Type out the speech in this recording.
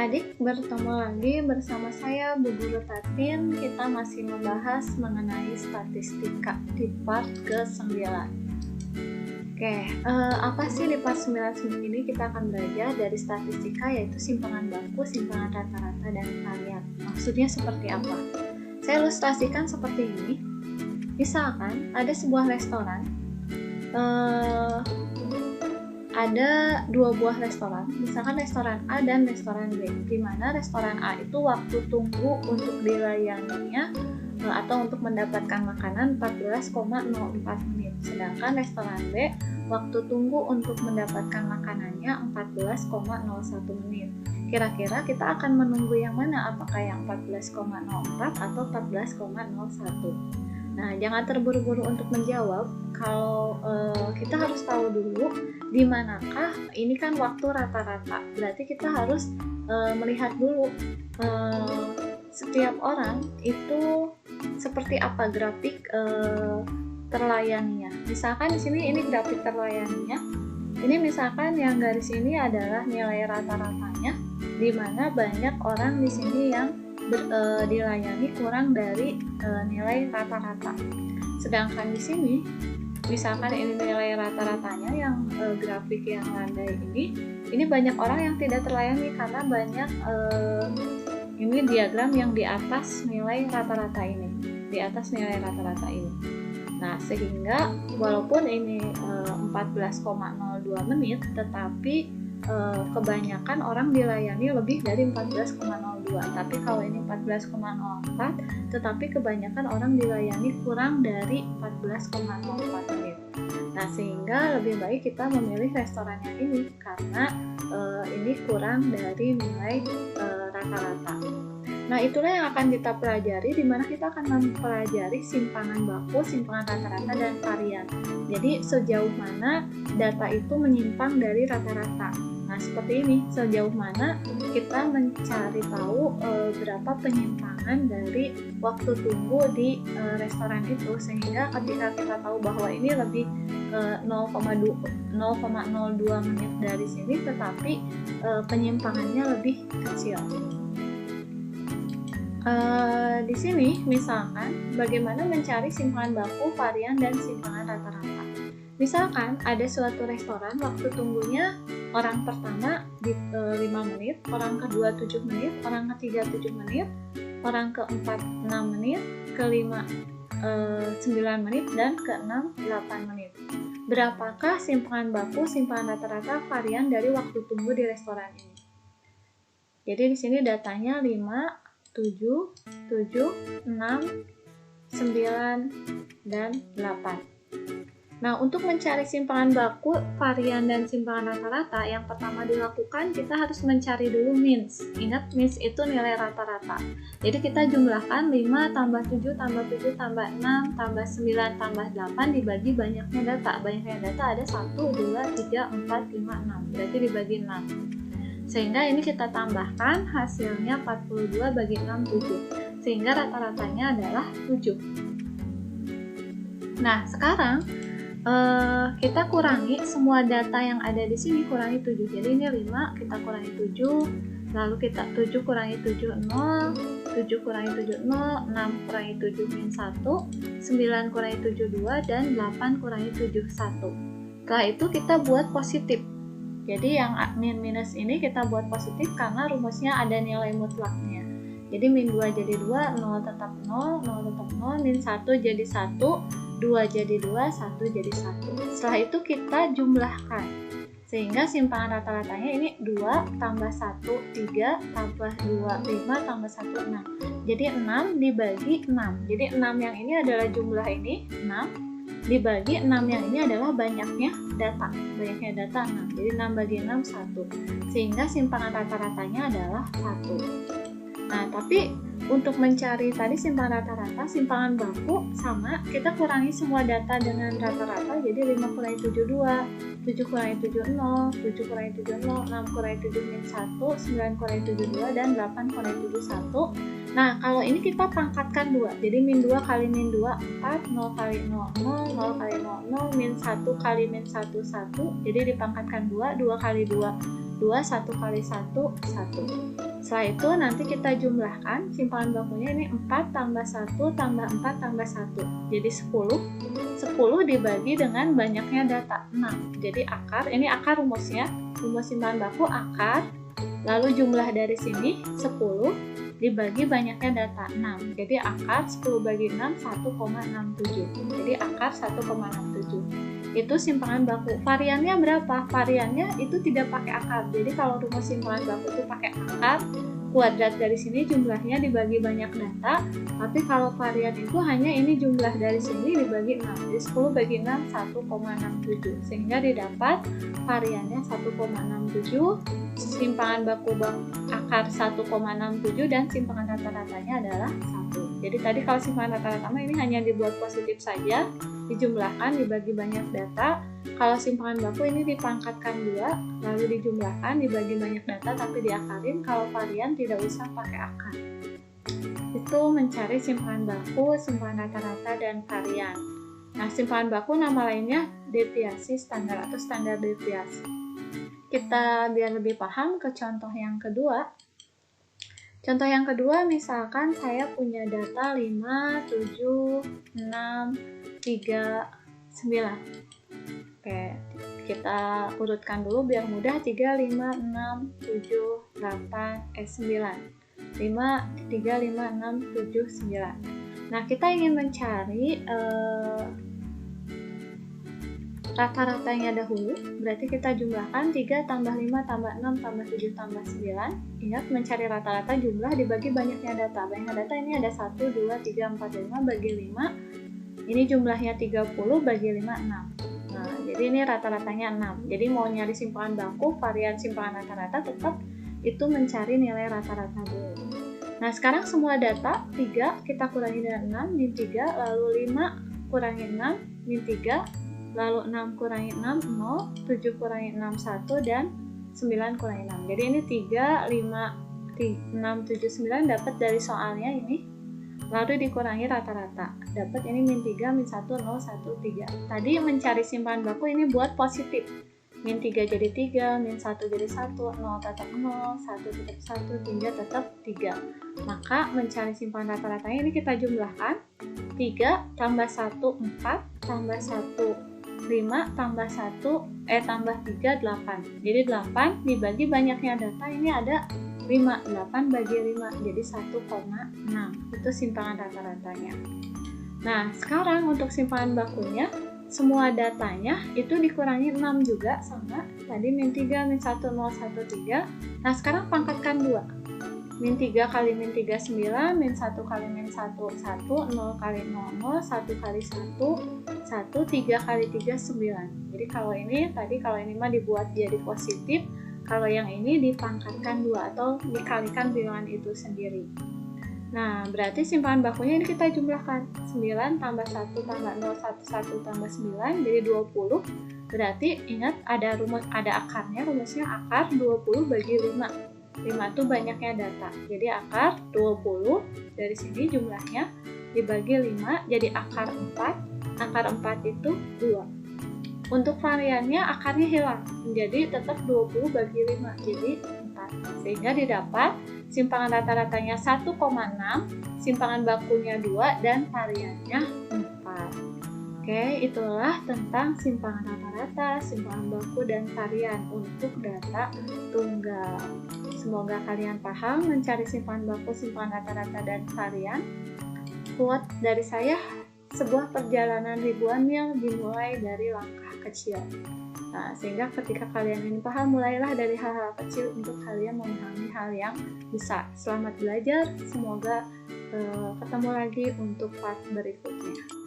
adik-adik, bertemu lagi bersama saya Bu Guru Tatin. Kita masih membahas mengenai statistika di part ke-9. Apa sih di part 9 ini? Kita akan belajar dari statistika, yaitu simpangan baku, simpangan rata-rata, dan varian. Maksudnya seperti apa? Saya ilustrasikan seperti ini. Misalkan ada sebuah restoran, ada dua buah restoran, misalkan restoran A dan restoran B, di mana restoran A itu waktu tunggu untuk dilayaninya atau untuk mendapatkan makanan 14,04 menit, sedangkan restoran B waktu tunggu untuk mendapatkan makanannya 14,01 menit. Kira-kira kita akan menunggu yang mana? Apakah yang 14,04 atau 14,01? Nah, jangan terburu-buru untuk menjawab. Kalau kita harus tahu dulu di manakah ini kan waktu rata-rata. Berarti kita harus melihat dulu setiap orang itu seperti apa grafik terlayaninya. Misalkan di sini ini grafik terlayaninya. Ini misalkan yang garis ini adalah nilai rata-ratanya, di mana banyak orang di sini yang dilayani kurang dari nilai rata-rata. Sedangkan di sini, misalkan ini nilai rata-ratanya yang grafik yang landai ini banyak orang yang tidak terlayani karena banyak ini diagram yang di atas nilai rata-rata ini, di atas nilai rata-rata ini. Nah, sehingga walaupun ini 14,02 menit, tetapi kebanyakan orang dilayani lebih dari 14,02. Tapi kalau ini 14,04, tetapi kebanyakan orang dilayani kurang dari 14,04 menit. Nah, sehingga lebih baik kita memilih restoran yang ini karena ini kurang dari nilai rata-rata. Nah, itulah yang akan kita pelajari, di mana kita akan mempelajari simpangan baku, simpangan rata-rata, dan varian. Jadi, sejauh mana data itu menyimpang dari rata-rata. Nah, seperti ini, sejauh mana kita mencari tahu berapa penyimpangan dari waktu tunggu di restoran itu, sehingga ketika kita tahu bahwa ini lebih 0,02 menit dari sini, tetapi penyimpangannya lebih kecil. Di sini misalkan bagaimana mencari simpangan baku, varian, dan simpangan rata-rata. Misalkan ada suatu restoran waktu tunggunya orang pertama di 5 menit, orang kedua 7 menit, orang ketiga 7 menit, orang keempat 6 menit, kelima 9 menit, dan keenam 8 menit. Berapakah simpangan baku, simpangan rata-rata, varian dari waktu tunggu di restoran ini? Jadi di sini datanya 5, 7, 6, 9, dan 8. Nah, untuk mencari simpangan baku, varian, dan simpangan rata-rata, yang pertama dilakukan kita harus mencari dulu means. Ingat, means itu nilai rata-rata. Jadi kita jumlahkan 5 tambah 7 tambah 7 tambah 6 tambah 9 tambah 8 dibagi banyaknya data. Banyaknya data ada 1, 2, 3, 4, 5, 6. Berarti dibagi 6. Sehingga ini kita tambahkan hasilnya 42 bagi 6, 7. Sehingga rata-ratanya adalah 7. Nah, sekarang kita kurangi semua data yang ada di sini, kurangi 7. Jadi ini 5, kita kurangi 7, lalu kita 7 kurangi 7, 0, 7 kurangi 7, 0, 6 kurangi 7, min 1, 9 kurangi 7, 2, dan 8 kurangi 7, 1. Setelah itu kita buat positif. Jadi yang min minus ini kita buat positif karena rumusnya ada nilai mutlaknya. Jadi min 2 jadi 2, 0 tetap 0, 0 tetap 0, min 1 jadi 1, 2 jadi 2, 1 jadi 1. Setelah itu kita jumlahkan. Sehingga simpangan rata-ratanya ini 2 tambah 1, 3 tambah 2, 5 tambah 1, 6. Jadi 6 dibagi 6. Jadi 6 yang ini adalah jumlah ini, 6. Dibagi 6 yang ini adalah banyaknya data. Banyaknya data 6. Jadi 6 bagi 6, 1. Sehingga simpangan rata-ratanya adalah 1. Nah, tapi untuk mencari tadi simpangan rata-rata, simpangan baku sama, kita kurangi semua data dengan rata-rata. Jadi 5 kurangi 7, 2, 7 kurangi 7, 0, 7 kurangi 7, 0, 6 kurangi 7, min 1, 9 kurangi 7, 2, dan 8 kurangi 7, 1. Nah, kalau ini kita pangkatkan 2. Jadi min 2 kali min 2, 4, 0 kali 0, 0, 0 kali 0, 0, min 1 kali min 1, 1. Jadi dipangkatkan 2, 2 kali 2, 2, 1 kali 1, 1. Setelah itu nanti kita jumlahkan simpangan bakunya ini 4 tambah 1 tambah 4 tambah 1. Jadi 10. 10 dibagi dengan banyaknya data 6. Jadi akar, ini akar rumusnya. Rumus simpangan baku akar, lalu jumlah dari sini 10 dibagi banyaknya data 6. Jadi akar 10 bagi 6 1,67. Jadi akar 1,67. Itu simpangan baku. Variannya berapa? Variannya itu tidak pakai akar. Jadi kalau rumus simpangan baku itu pakai akar, kuadrat dari sini jumlahnya dibagi banyak data. Tapi kalau varian itu hanya ini jumlah dari sini dibagi 6. Jadi 10 bagi 6 1,67. Sehingga didapat variannya 1,67. Simpangan baku akar 1,67 dan simpangan rata-ratanya adalah 1. Jadi tadi kalau simpangan rata-rata ini hanya dibuat positif saja, dijumlahkan dibagi banyak data. Kalau simpangan baku ini dipangkatkan 2, lalu dijumlahkan dibagi banyak data tapi diakarin. Kalau varian tidak usah pakai akar. Itu mencari simpangan baku, simpangan rata-rata, dan varian. Nah, simpangan baku nama lainnya deviasi standar atau standar deviasi. Kita biar lebih paham ke contoh yang kedua. Contoh yang kedua, misalkan saya punya data 5, 7, 6, 3, 9. Oke, kita urutkan dulu biar mudah. 3, 5, 6, 7, 8, 9. 5, 3, 5, 6, 7, 9. Nah, kita ingin mencari rata-ratanya dahulu, berarti kita jumlahkan 3 tambah 5 tambah 6 tambah 7 tambah 9. Ingat, mencari rata-rata jumlah dibagi banyaknya data. Banyaknya data ini ada 1, 2, 3, 4, 5 bagi 5. Ini jumlahnya 30 bagi 5, 6. Nah, jadi ini rata-ratanya 6. Jadi mau nyari simpangan baku, varian simpangan rata-rata, tetap itu mencari nilai rata-rata dulu. Nah, sekarang semua data 3 kita kurangi dengan 6, min 3, lalu 5 kurangi 6, min 3, lalu 6 kurangi 6, 0, 7 kurangi 6, 1, dan 9 kurangi 6. Jadi ini 3, 5, 6, 7, 9 dapat dari soalnya ini. Lalu dikurangi rata-rata. Dapat ini min 3, min 1, 0, 1, 3. Tadi mencari simpangan baku ini buat positif. Min 3 jadi 3, min 1 jadi 1, 0 tetap 0, 1 tetap 1, 3 tetap 3. Maka mencari simpangan rata-ratanya ini kita jumlahkan. 3 tambah 1, 4, tambah 1, 5 tambah 1 tambah 3 8. Jadi 8 dibagi banyaknya data ini ada 5. 8 bagi 5 jadi 1,6. Itu simpangan rata-ratanya. Nah, sekarang untuk simpangan bakunya semua datanya itu dikurangi 6 juga sama. Tadi min 3 min 1 0 1 3. Nah, sekarang pangkatkan 2. Min 3 kali min 3 9, min 1 kali min 1 1, 0 kali 0 0, 1 kali 1 1, 3 kali 3 9. Jadi kalau ini tadi kalau ini mah dibuat jadi positif, kalau yang ini dipangkatkan 2 atau dikalikan bilangan itu sendiri. Nah, berarti simpangan bakunya ini kita jumlahkan. 9 tambah 1 tambah 0 1 1 tambah 9 jadi 20. Berarti ingat ada akarnya, rumusnya akar 20 bagi 5. 5 itu banyaknya data. Jadi akar 20 dari sini jumlahnya dibagi 5 jadi akar 4. Akar 4 itu 2. Untuk variannya akarnya hilang. Jadi tetap 20 bagi 5 jadi 4. Sehingga didapat simpangan rata-ratanya 1,6, simpangan bakunya 2 dan variannya 4. Oke, itulah tentang simpangan rata-rata, simpangan baku, dan varian untuk data tunggal. Semoga kalian paham mencari simpangan baku, simpangan rata-rata, dan varian. Quote dari saya, sebuah perjalanan ribuan yang dimulai dari langkah kecil. Nah, sehingga ketika kalian ini paham, mulailah dari hal-hal kecil untuk kalian memahami hal yang besar. Selamat belajar, semoga ketemu lagi untuk part berikutnya.